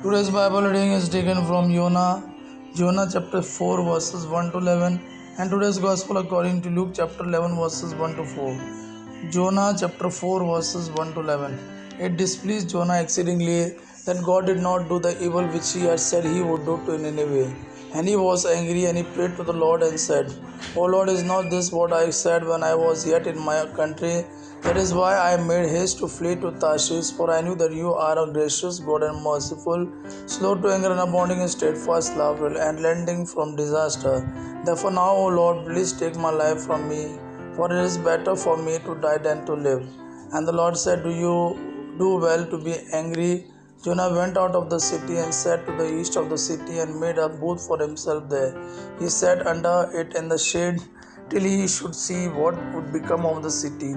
Today's Bible reading is taken from Jonah chapter 4 verses 1 to 11, and today's Gospel according to Luke chapter 11 verses 1 to 4. Jonah chapter 4 verses 1 to 11. It displeased Jonah exceedingly that God did not do the evil which he had said he would do to Nineveh. And he was angry, and he prayed to the Lord and said, O Lord, is not this what I said when I was yet in my country? That is why I made haste to flee to Tarshish, for I knew that you are a gracious God and merciful, slow to anger and abounding in steadfast love, and relenting from disaster. Therefore now, O Lord, please take my life from me, for it is better for me to die than to live. And the Lord said, Do you do well to be angry? Jonah went out of the city and sat to the east of the city and made a booth for himself there. He sat under it in the shade till he should see what would become of the city.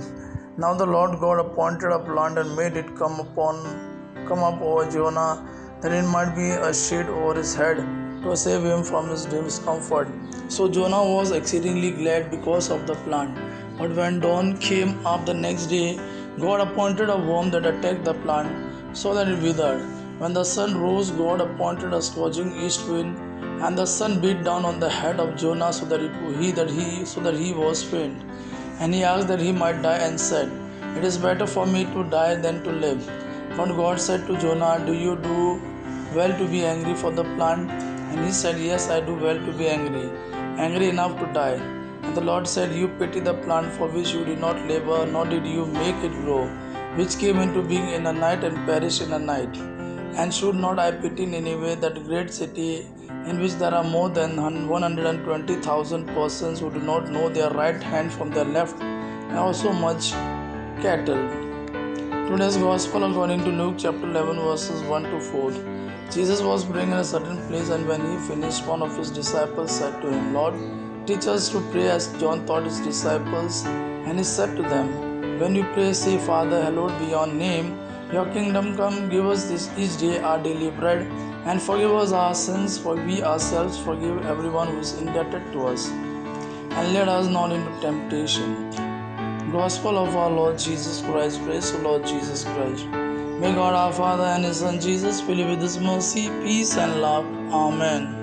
Now the Lord God appointed a plant and made it come up over Jonah, that it might be a shade over his head to save him from his discomfort. So Jonah was exceedingly glad because of the plant. But when dawn came up the next day, God appointed a worm that attacked the plant, so that it withered. When the sun rose, God appointed a scorching east wind, and the sun beat down on the head of Jonah, so that he was faint. And he asked that he might die, and said, It is better for me to die than to live. But God said to Jonah, Do you do well to be angry for the plant? And he said, Yes, I do well to be angry enough to die. And the Lord said, You pity the plant for which you did not labor, nor did you make it grow, which came into being in a night and perished in a night. And should not I pity Nineveh, that great city, in which there are more than 120,000 persons who do not know their right hand from their left, and also much cattle? Today's Gospel according to Luke chapter 11 verses 1 to 4. Jesus was praying in a certain place, and when he finished, one of his disciples said to him, Lord, teach us to pray as John taught his disciples. And he said to them, When you pray, say, Father, hallowed be your name. Your kingdom come, give us this each day our daily bread, and forgive us our sins, for we ourselves forgive everyone who is indebted to us. And lead us not into temptation. Gospel of our Lord Jesus Christ. Praise the Lord Jesus Christ. May God our Father and His Son Jesus fill you with His mercy, peace, and love. Amen.